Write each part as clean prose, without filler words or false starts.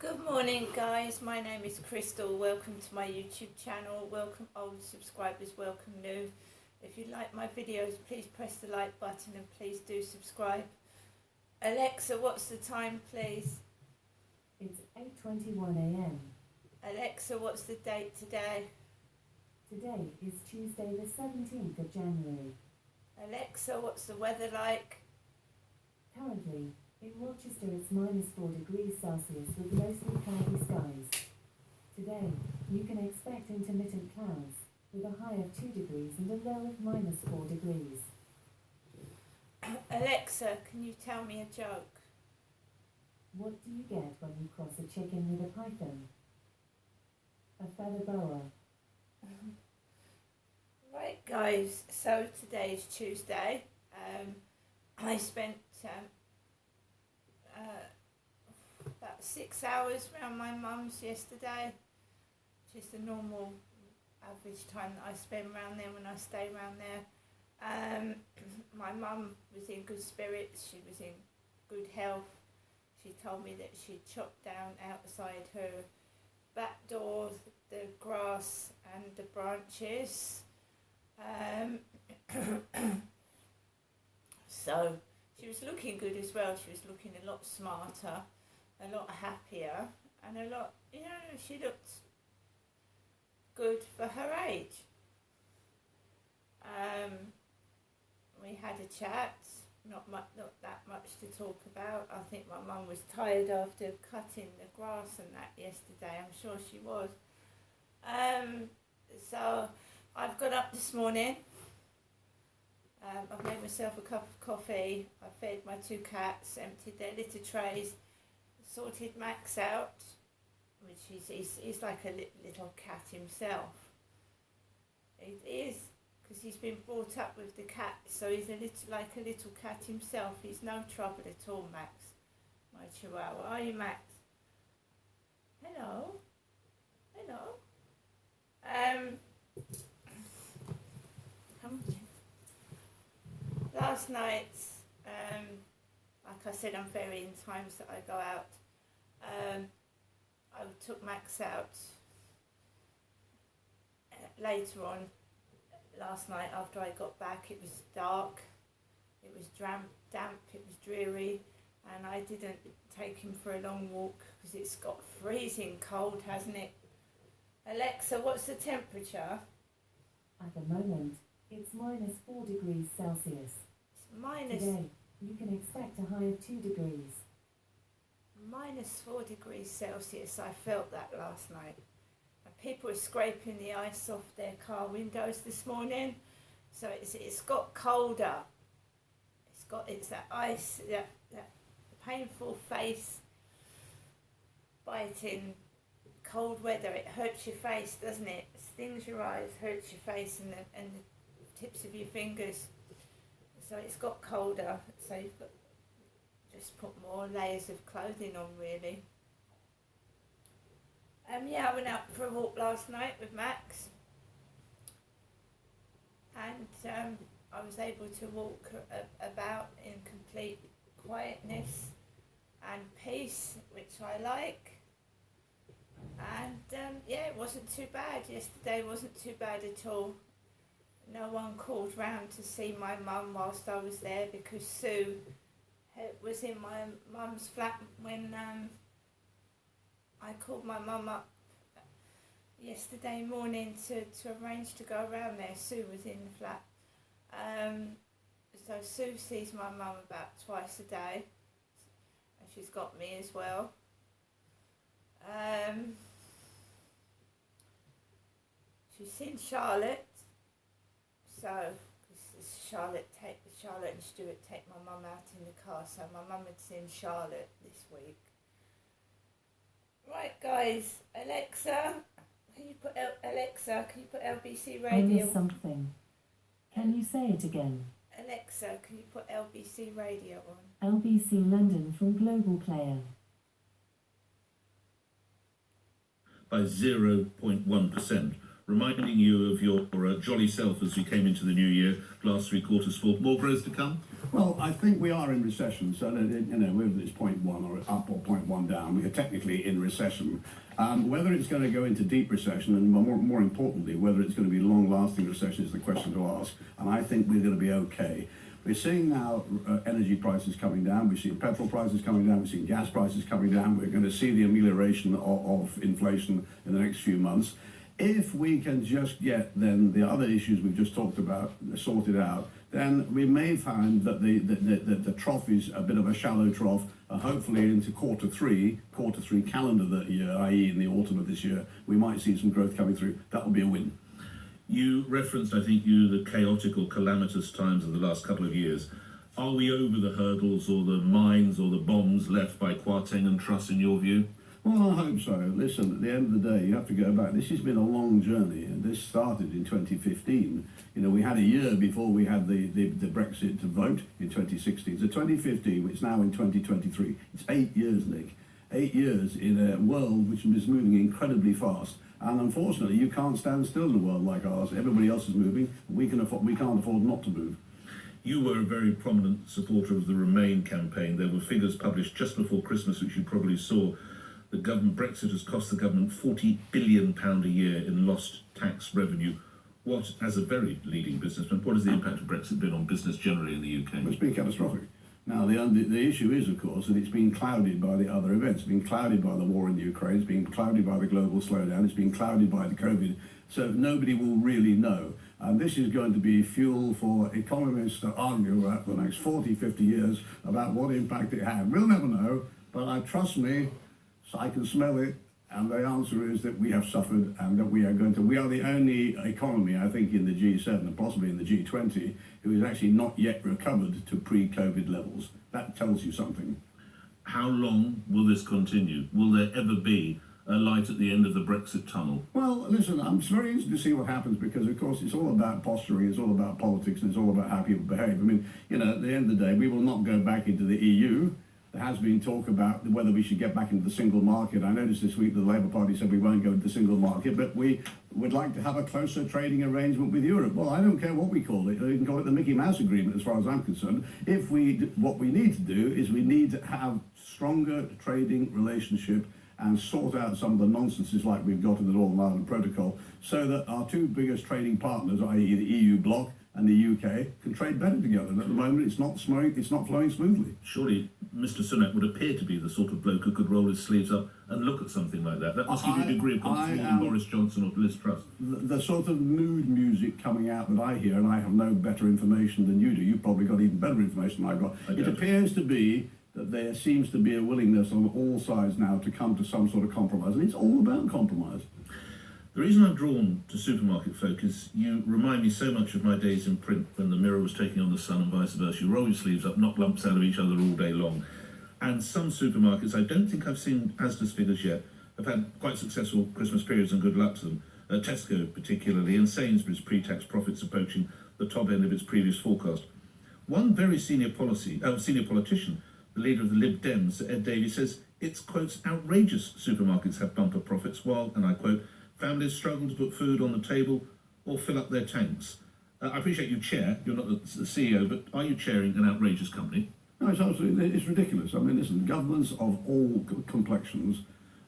Good morning, guys. My name is Crystal. Welcome to my YouTube channel. Welcome old subscribers, welcome new. If you like my videos, please press the like button and please do subscribe. Alexa, what's the time, please? It's 8:21 a.m. Alexa, what's the date today? Today is Tuesday the 17th of January. Alexa, what's the weather like? Currently, in Rochester it's -4 degrees Celsius with mostly cloudy skies. Today, you can expect intermittent clouds, with a high of 2 degrees and a low of -4 degrees. Alexa, can you tell me a joke? What do you get when you cross a chicken with a python? A feather boa. Right, guys, so today's Tuesday. I spent about 6 hours around my mum's yesterday, which is the normal average time that I spend around there when I stay around there. My mum was in good spirits, she was in good health. She told me that she chopped down outside her back door the grass and the branches. So she was looking good as well. She was looking a lot smarter, a lot happier, and a lot, she looked good for her age. We had a chat, not that much to talk about. I think my mum was tired after cutting the grass and that yesterday. I'm sure she was. So I've got up this morning. I've made myself a cup of coffee. I fed my 2 cats, emptied their litter trays, sorted Max out, which he's like a little cat himself. It is, because he's been brought up with the cat, so he's like a little cat himself. He's no trouble at all, Max, my chihuahua. Are you, Max? Hello? Hello? Come on. Last night, like I said, I'm varying times that I go out. I took Max out later on last night after I got back. It was dark, it was damp, it was dreary, and I didn't take him for a long walk because it's got freezing cold, hasn't it? Alexa, what's the temperature? At the moment, it's -4 degrees Celsius. Today, you can expect a high of 2 degrees. -4 degrees Celsius. I felt that last night. And people were scraping the ice off their car windows this morning. So it's got colder. It's that ice, that painful face biting cold weather. It hurts your face, doesn't it? It stings your eyes, hurts your face and the tips of your fingers. So it's got colder, so you've got just put more layers of clothing on, really. I went out for a walk last night with Max, and I was able to walk about in complete quietness and peace, which I like. And it wasn't too bad. Yesterday wasn't too bad at all. No one called round to see my mum whilst I was there because Sue was in my mum's flat when I called my mum up yesterday morning to arrange to go around there. Sue was in the flat. So Sue sees my mum about twice a day, and she's got me as well. She's seen Charlotte. So Charlotte and Stuart take my mum out in the car, so my mum had seen Charlotte this week. Right, guys, Alexa, can you put LBC I radio? missed something. Can you say it again? Alexa, can you put LBC radio on? LBC London from Global Player. By 0.1%, reminding you of your jolly self as we came into the new year, last 3 quarters full. More growth to come? Well, I think we are in recession, so whether it's 0.1 or up or 0.1 down, we are technically in recession. Whether it's going to go into deep recession, and more importantly, whether it's going to be long-lasting recession is the question to ask. And I think we're going to be okay. We're seeing now energy prices coming down. We're seeing petrol prices coming down. We're seeing gas prices coming down. We're going to see the amelioration of inflation in the next few months. If we can just get then the other issues we've just talked about sorted out, then we may find that the trough is a bit of a shallow trough. Hopefully into quarter three calendar year, i.e. in the autumn of this year, we might see some growth coming through. That will be a win. You referenced, I think, the chaotic or calamitous times of the last couple of years. Are we over the hurdles or the mines or the bombs left by Kwarteng and Truss in your view? Well, I hope so. Listen, at the end of the day, you have to go back. This has been a long journey, and this started in 2015. We had a year before we had the Brexit vote in 2016. So 2015, it's now in 2023. It's 8 years, Nick. 8 years in a world which is moving incredibly fast. And unfortunately, you can't stand still in a world like ours. Everybody else is moving. We can't afford not to move. You were a very prominent supporter of the Remain campaign. There were figures published just before Christmas, which you probably saw. The Brexit has cost the government £40 billion a year in lost tax revenue. What, as a very leading businessman, what has the impact of Brexit been on business generally in the UK? It's been catastrophic. Now, the issue is, of course, that it's been clouded by the other events. It's been clouded by the war in the Ukraine. It's been clouded by the global slowdown. It's been clouded by the COVID. So nobody will really know. And this is going to be fuel for economists to argue about for the next 40, 50 years about what impact it had. We'll never know, but trust me, so I can smell it. And the answer is that we have suffered and that we are the only economy, I think, in the G7 and possibly in the G20 who is actually not yet recovered to pre-COVID levels. That tells you something. How long will this continue? Will there ever be a light at the end of the Brexit tunnel? Well, listen, I'm very interested to see what happens because, of course, it's all about posturing, it's all about politics, and it's all about how people behave. I mean, at the end of the day, we will not go back into the EU. There has been talk about whether we should get back into the single market. I noticed this week the Labour Party said we won't go into the single market, but we would like to have a closer trading arrangement with Europe. Well, I don't care what we call it. You can call it the Mickey Mouse Agreement as far as I'm concerned. What we need to do is we need to have stronger trading relationship and sort out some of the nonsenses like we've got in the Northern Ireland Protocol so that our two biggest trading partners, i.e. the EU bloc and the UK, can trade better together. And at the moment, it's not flowing smoothly. Surely Mr. Sunak would appear to be the sort of bloke who could roll his sleeves up and look at something like that. That must give you a degree of confidence in Boris Johnson or Liz Truss. The sort of mood music coming out that I hear, and I have no better information than you do, you've probably got even better information than I've got. It appears to be that there seems to be a willingness on all sides now to come to some sort of compromise, and it's all about compromise. The reason I'm drawn to supermarket folk is you remind me so much of my days in print when the Mirror was taking on the Sun and vice versa. You roll your sleeves up, knock lumps out of each other all day long. And some supermarkets, I don't think I've seen Asda's figures yet, have had quite successful Christmas periods and good luck to them. Tesco particularly, and Sainsbury's pre-tax profits approaching the top end of its previous forecast. One very senior politician, the leader of the Lib Dems, Ed Davies, says it's, quotes, outrageous supermarkets have bumper profits while, and I quote, families struggle to put food on the table or fill up their tanks. I appreciate you chair, you're not the CEO, but are you chairing an outrageous company? No, it's ridiculous. I mean, listen, governments of all complexions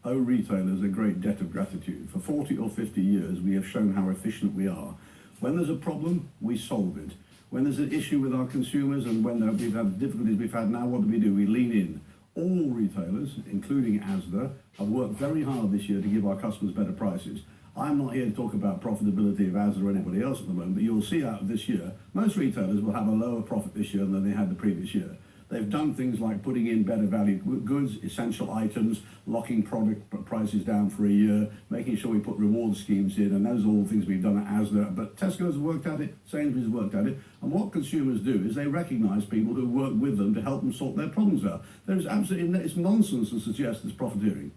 owe retailers a great debt of gratitude. For 40 or 50 years, we have shown how efficient we are. When there's a problem, we solve it. When there's an issue with our consumers and when we've had difficulties we've had now, what do? We lean in. All retailers, including Asda, have worked very hard this year to give our customers better prices. I'm not here to talk about profitability of Asda or anybody else at the moment, but you'll see out of this year, most retailers will have a lower profit this year than they had the previous year. They've done things like putting in better value goods, essential items, locking product prices down for a year, making sure we put reward schemes in, and those are all things we've done at Asda. But Tesco's worked at it, Sainsbury's has worked at it, and what consumers do is they recognise people who work with them to help them sort their problems out. It's nonsense to suggest there's profiteering.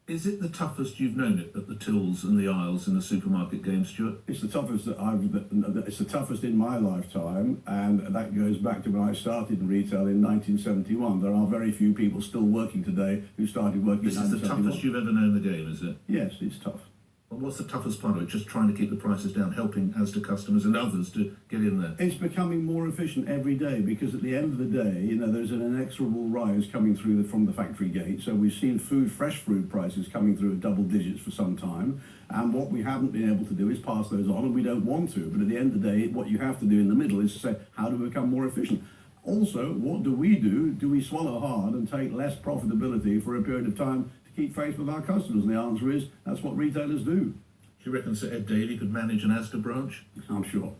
Is it the toughest you've known it at the tills and the aisles in the supermarket game, Stuart? It's the toughest it's the toughest in my lifetime, and that goes back to when I started in retail in 1971. There are very few people still working today who started working in 1971. This is the toughest you've ever known the game, is it? Yes, it's tough. Well, what's the toughest part of it? Just trying to keep the prices down, helping Asda customers and others to get in there. It's becoming more efficient every day because at the end of the day, you know, there's an inexorable rise coming through from the factory gate. So we've seen fresh food prices coming through at double digits for some time. And what we haven't been able to do is pass those on, and we don't want to. But at the end of the day, what you have to do in the middle is to say, how do we become more efficient? Also, what do we do? Do we swallow hard and take less profitability for a period of time to keep faith with our customers? And the answer is, that's what retailers do. Do you reckon Sir Ed Davey could manage an Asda branch? I'm sure.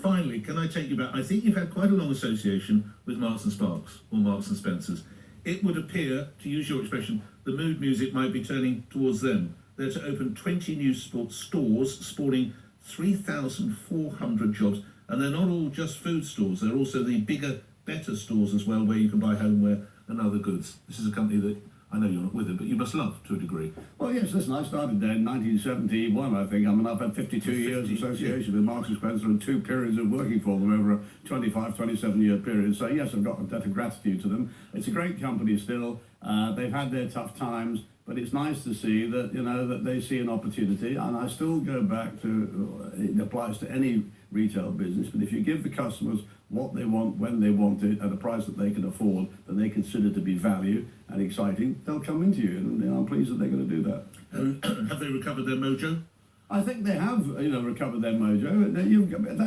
Finally, can I take you back? I think you've had quite a long association with Marks and Sparks or Marks and Spencers. It would appear, to use your expression, the mood music might be turning towards them. They're to open 20 new stores, spawning 3,400 jobs. And they're not all just food stores. They're also the bigger, better stores as well, where you can buy homeware and other goods. This is a company that I know you're not with it, but you must love to a degree. Well, yes, listen, I started there in 1971, I think. I mean, I've had 52 years association with Marks and Spencer and 2 periods of working for them over a 25, 27-year period. So, yes, I've got a debt of gratitude to them. It's a great company still. They've had their tough times, but it's nice to see that, you know, that they see an opportunity. And I still go back to, it applies to any retail business, but if you give the customers what they want, when they want it, at a price that they can afford, that they consider to be value and exciting, they'll come into you, and I'm pleased that they're going to do that. Have they recovered their mojo? I think they have, you know, recovered their mojo.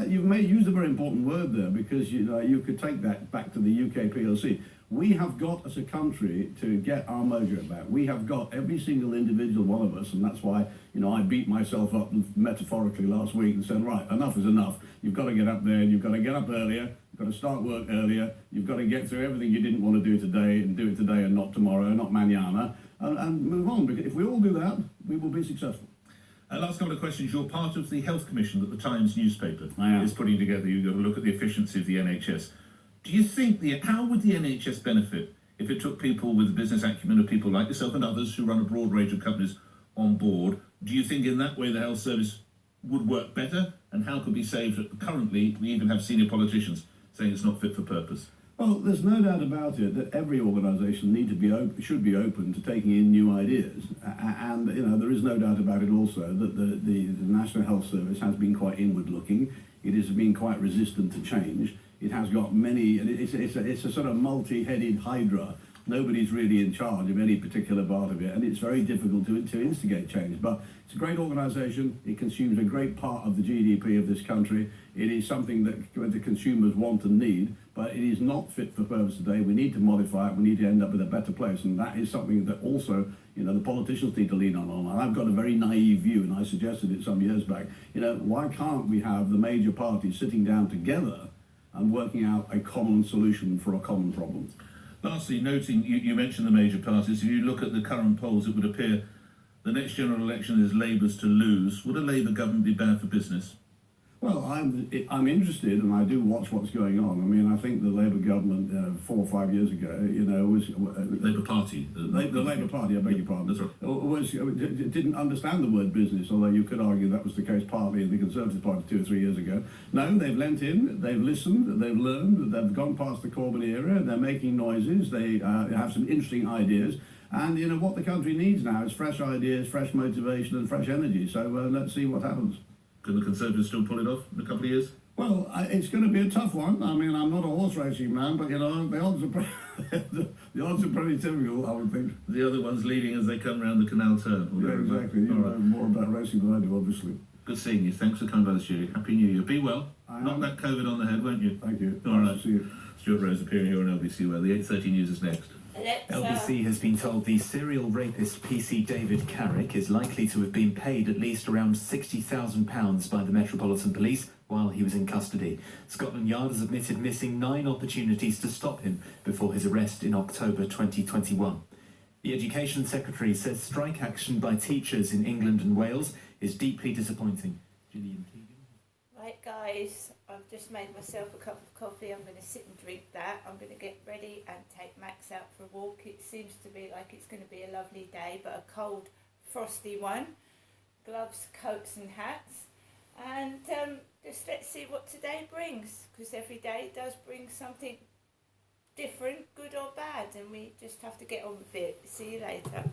You've used a very important word there, because you know you could take that back to the UK PLC. We have got, as a country, to get our mojo back. We have got, every single individual one of us, and that's why, you know, I beat myself up metaphorically last week and said, right, enough is enough. You've got to get up there, and you've got to get up earlier, you've got to start work earlier, you've got to get through everything you didn't want to do today, and do it today and not tomorrow, not mañana, and move on. Because if we all do that, we will be successful. Last couple of questions. You're part of the Health Commission that the Times newspaper I am. is putting together. You've got to look at the efficiency of the NHS. Do you think how would the NHS benefit if it took people with the business acumen of people like yourself and others who run a broad range of companies on board? Do you think in that way the health service would work better? And how could be saved? Currently, we even have senior politicians saying it's not fit for purpose. Well, there's no doubt about it that every organisation should be open to taking in new ideas, and you know there is no doubt about it also that the National Health Service has been quite inward-looking. It has been quite resistant to change. It has got many, and it's a sort of multi-headed hydra. Nobody's really in charge of any particular part of it, and it's very difficult to instigate change. But it's a great organisation. It consumes a great part of the GDP of this country. It is something that the consumers want and need, but it is not fit for purpose today. We need to modify it. We need to end up with a better place, and that is something that also, you know, the politicians need to lean on. And I've got a very naive view, and I suggested it some years back. You know, why can't we have the major parties sitting down together and working out a common solution for a common problem? Lastly, noting you mentioned the major parties, if you look at the current polls, it would appear the next general election is Labour's to lose. Would a Labour government be bad for business? Well, I'm interested, and I do watch what's going on. I mean, I think the Labour government 4 or 5 years ago, you know, was Labour Party. The Labour Party, I beg your pardon. That's right. Didn't understand the word business, although you could argue that was the case partly in the Conservative Party 2 or 3 years ago. No, they've lent in, they've listened, they've learned, they've gone past the Corbyn era, they're making noises, they have some interesting ideas. And, you know, what the country needs now is fresh ideas, fresh motivation and fresh energy. So let's see what happens. Can the Conservatives still pull it off in a couple of years? Well, it's going to be a tough one. I mean, I'm not a horse racing man, but, you know, the odds are pretty typical, I would think. The other one's leading as they come round the canal turn. Yeah, exactly. You know more about racing than I do, obviously. Good seeing you. Thanks for coming by the studio. Happy New Year. Be well. Knock that COVID on the head, won't you? Thank you. All right. See you. Stuart Rose appearing here on LBC Where. The 8:30 news is next. LBC has been told the serial rapist PC David Carrick is likely to have been paid at least around £60,000 by the Metropolitan Police while he was in custody. Scotland Yard has admitted missing 9 opportunities to stop him before his arrest in October 2021. The Education Secretary says strike action by teachers in England and Wales is deeply disappointing. Gillian Keegan. Right, guys, I've just made myself a cup of coffee. I'm going to sit and drink that. I'm going to get ready and take Max out for a walk. It seems to be like it's going to be a lovely day, but a cold, frosty one. Gloves, coats and hats. And just let's see what today brings, because every day does bring something different, good or bad, and we just have to get on with it. See you later.